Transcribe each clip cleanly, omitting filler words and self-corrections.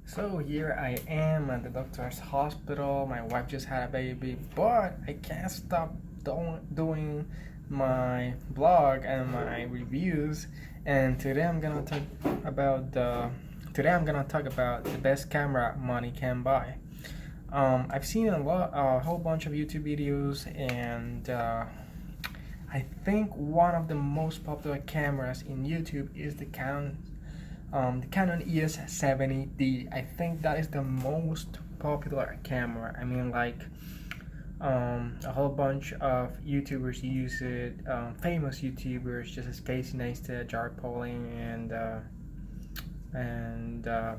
So here I am at the doctor's hospital. My wife just had a baby, but I can't stop doing my blog and my reviews. And today I'm gonna talk about the best camera money can buy. I've seen a whole bunch of YouTube videos, and I think one of the most popular cameras in YouTube is the Canon EOS 70D. I think that is the most popular camera. I mean, like, a whole bunch of YouTubers use it. Famous YouTubers, just as Casey Neistat, Jared Pauling, and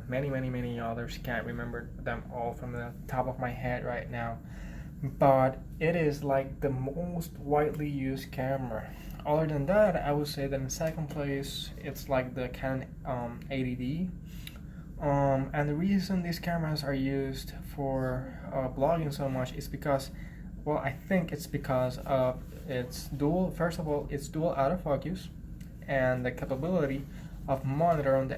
many others. Can't remember them all from the top of my head right now. But it is like the most widely used camera. Other than that, I would say that in second place, it's like the Canon 80D. And the reason these cameras are used for blogging so much is because, well, I think it's because of its dual. First of all, it's dual autofocus, and the capability of monitoring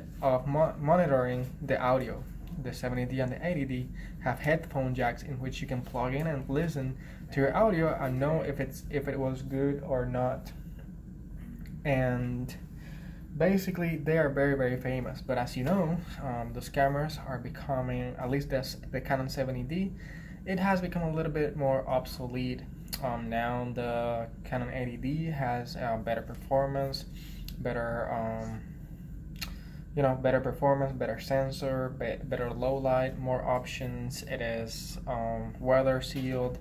the audio. The 70D and the 80D have headphone jacks in which you can plug in and listen to your audio and know if it was good or not. And basically, they are very famous. But as you know, those cameras are becoming, at least the Canon 70D, it has become a little bit more obsolete. Now the Canon 80D has better performance, better better sensor, better low light, more options. It is weather sealed,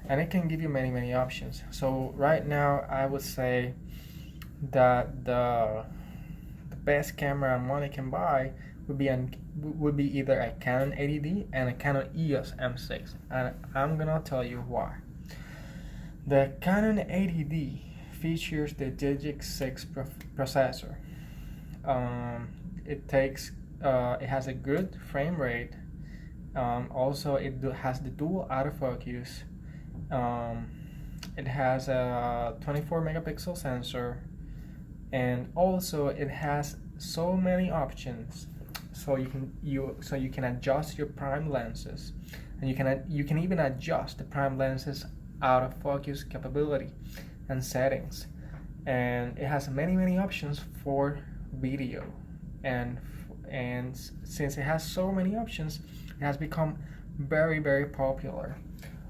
and it can give you many options. So right now, I would say that the best camera money can buy would be either a Canon 80D and a Canon EOS M6, and I'm gonna tell you why. The Canon 80D features the Digic 6 processor. It has a good frame rate. Also, has the dual autofocus. It has a 24 megapixel sensor, and also it has so many options. So you can adjust your prime lenses, and you can even adjust the prime lenses autofocus capability and settings. And it has many options for video, and since it has so many options, it has become very popular.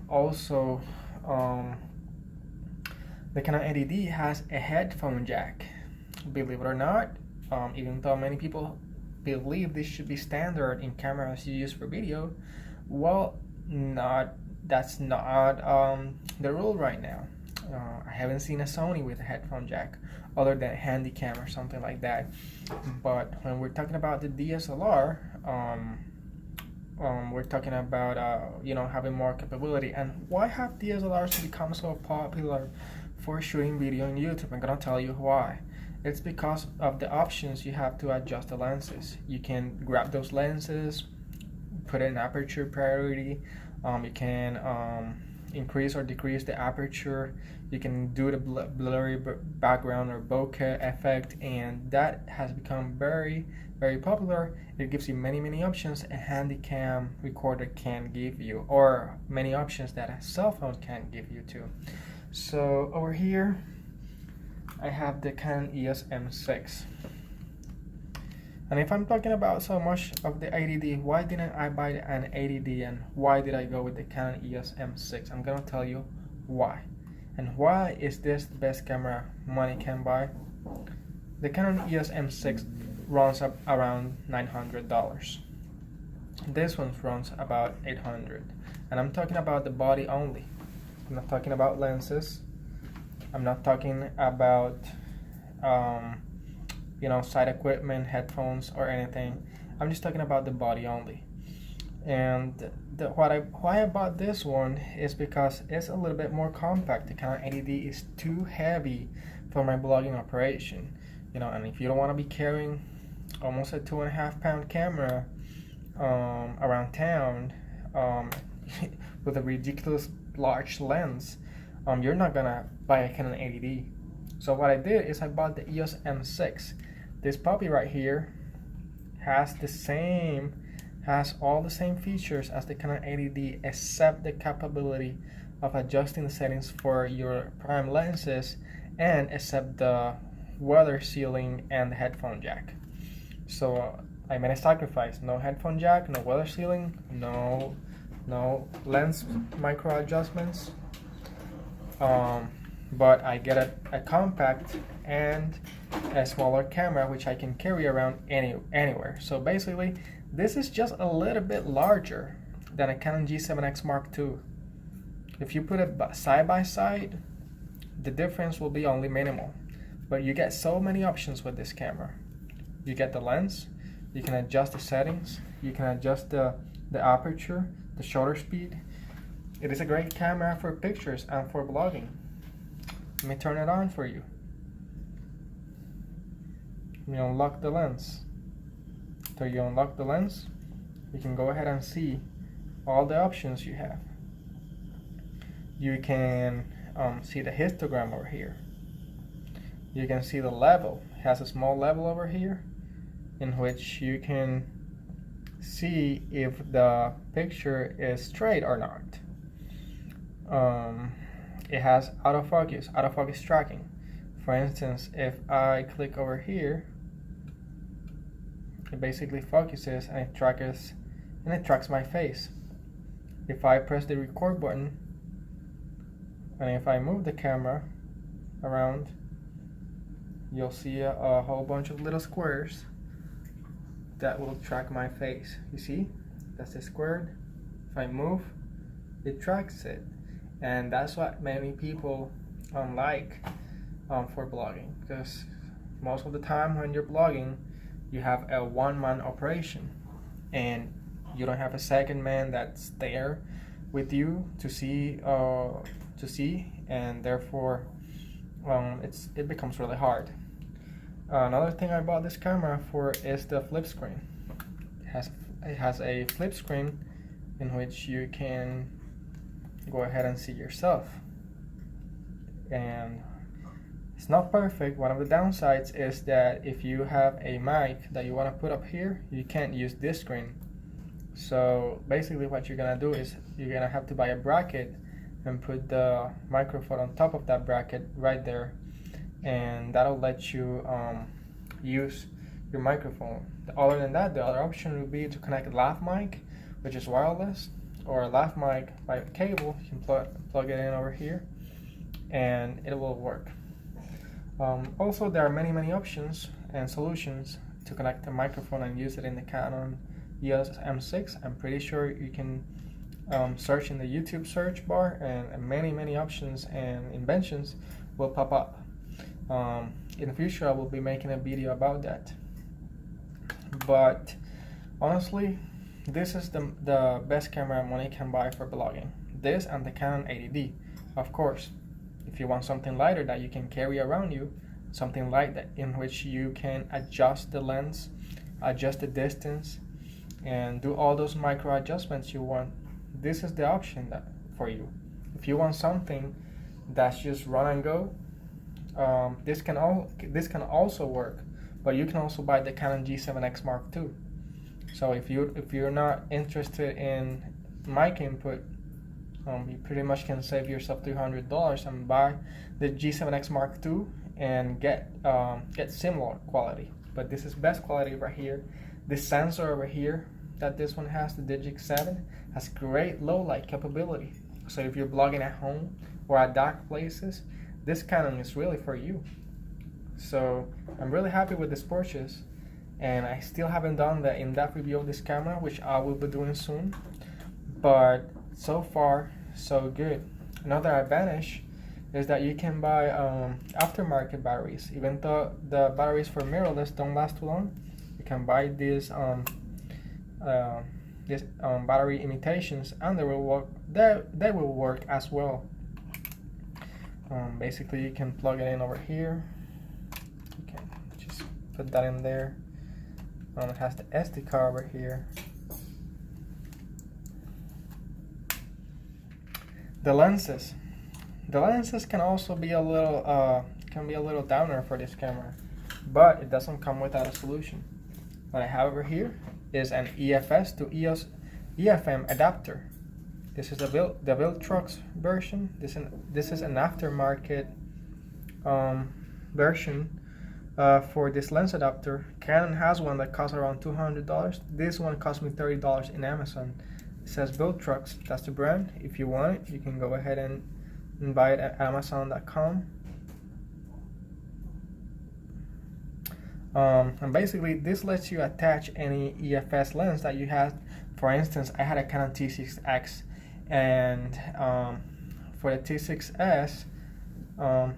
Also, the Canon 80D has a headphone jack. Believe it or not, even though many people believe this should be standard in cameras you use for video, well, that's not the rule right now. I haven't seen a Sony with a headphone jack other than Handycam or something like that. But when we're talking about the DSLR, we're talking about having more capability. And why have DSLRs become so popular for shooting video on YouTube? I'm gonna tell you why. It's because of the options you have to adjust the lenses. You can grab those lenses, put in aperture priority. You can increase or decrease the aperture. You can do the blurry background or bokeh effect, and that has become very popular. It gives you many options a Handycam recorder can give you, or many options that a cell phone can give you too. So over here I have the Canon EOS M6. And if I'm talking about so much of the 80D, why didn't I buy an 80D, and why did I go with the Canon EOS M6? I'm gonna tell you why. And why is this the best camera money can buy? The Canon EOS M6 runs up around $900. This one runs about $800. And I'm talking about the body only. I'm not talking about lenses. I'm not talking about side equipment, headphones, or anything. I'm just talking about the body only. And why I bought this one is because it's a little bit more compact. The Canon 80D is too heavy for my blogging operation. And if you don't want to be carrying almost a 2.5-pound camera around town with a ridiculous large lens, you're not gonna buy a Canon 80D. So what I did is I bought the EOS M6. This puppy right here has the same has all the same features as the Canon 80D except the capability of adjusting the settings for your prime lenses and except the weather sealing and the headphone jack. So I made a sacrifice. No headphone jack, no weather sealing, no lens micro adjustments. But I get a compact and a smaller camera which I can carry around anywhere. So basically, this is just a little bit larger than a Canon G7X Mark II. If you put it side by side, the difference will be only minimal. But you get so many options with this camera. You get the lens, you can adjust the settings, you can adjust the aperture, the shutter speed. It is a great camera for pictures and for vlogging. Let me turn it on for you. You unlock the lens. So you unlock the lens, you can go ahead and see all the options you have. You can see the histogram over here. You can see the level. It has a small level over here in which you can see if the picture is straight or not. It has autofocus tracking. For instance, if I click over here, it basically focuses and it tracks my face. If I press the record button and if I move the camera around, you'll see a whole bunch of little squares that will track my face. You see? That's a square. If I move, it tracks it. And that's what many people like for blogging, because most of the time when you're blogging, you have a one-man operation and you don't have a second man that's there with you to see, and therefore it becomes really hard. Another thing I bought this camera for is the flip screen. It has a flip screen in which you can go ahead and see yourself. And it's not perfect. One of the downsides is that if you have a mic that you want to put up here, you can't use this screen. So basically what you're gonna do is you're gonna have to buy a bracket and put the microphone on top of that bracket right there, and that'll let you use your microphone. Other than that, the other option would be to connect a lav mic, which is wireless, or a lav mic by cable. You can plug it in over here and it will work. Also, there are many options and solutions to connect a microphone and use it in the Canon EOS M6. I'm pretty sure you can search in the YouTube search bar, and many options and inventions will pop up. In the future, I will be making a video about that. But honestly, this is the best camera money can buy for blogging. This and the Canon 80D. Of course, if you want something lighter that you can carry around you, something light that in which you can adjust the lens, adjust the distance, and do all those micro adjustments you want, this is the option for you. If you want something that's just run and go, this can also work, but you can also buy the Canon G7X Mark II. So if you're not interested in mic input, you pretty much can save yourself $300 and buy the G7X Mark II and get similar quality. But this is best quality right here. This sensor over here that this one has, the Digic 7, has great low light capability. So if you're blogging at home or at dark places, this Canon is really for you. So I'm really happy with this purchase, and I still haven't done the in-depth review of this camera, which I will be doing soon. But so far, so good. Another advantage is that you can buy aftermarket batteries. Even though the batteries for mirrorless don't last too long, you can buy these battery imitations, and they will work. They will work as well. Basically, you can plug it in over here. You can just put that in there. It has the SD card over here. The lenses can also be a little downer for this camera, but it doesn't come without a solution. What I have over here is an EFS to EOS EFM adapter. This is the Viltrox version. This is an aftermarket version for this lens adapter. Canon has one that costs around $200. This one cost me $30 in Amazon. It says Viltrox, that's the brand. If you want it, you can go ahead and buy it at Amazon.com. And basically this lets you attach any EFS lens that you have. For instance, I had a Canon T6X, and for the T6S, I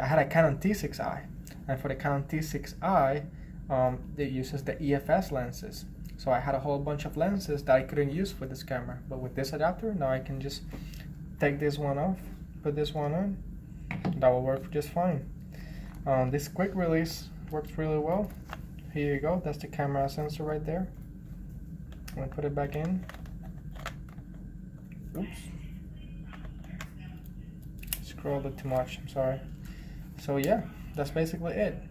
had a Canon T6i, and for the Canon T6i, it uses the EFS lenses. So I had a whole bunch of lenses that I couldn't use for this camera, but with this adapter, now I can just take this one off, put this one on. That will work just fine. This quick release works really well. Here you go, that's the camera sensor right there. I'm gonna put it back in. Oops. Scrolled it too much, I'm sorry. So yeah, that's basically it.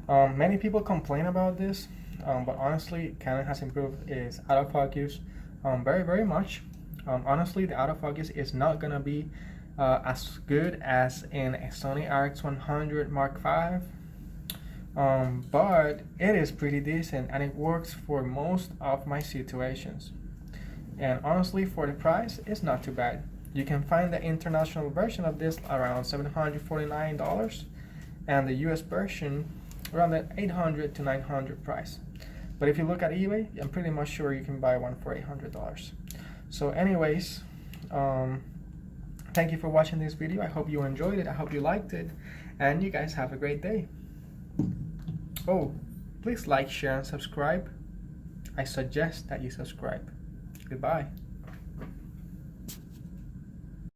Many people complain about this, but honestly, Canon has improved its autofocus very, very much. Honestly, the autofocus is not gonna be as good as in a Sony RX100 Mark V. But it is pretty decent, and it works for most of my situations. And honestly, for the price, it's not too bad. You can find the international version of this around $749, and the US version around that $800 to $900 price. But if you look at eBay, I'm pretty much sure you can buy one for $800. So anyways, thank you for watching this video. I hope you enjoyed it. I hope you liked it, and you guys have a great day. Oh, please like, share, and subscribe. I suggest that you subscribe. Goodbye.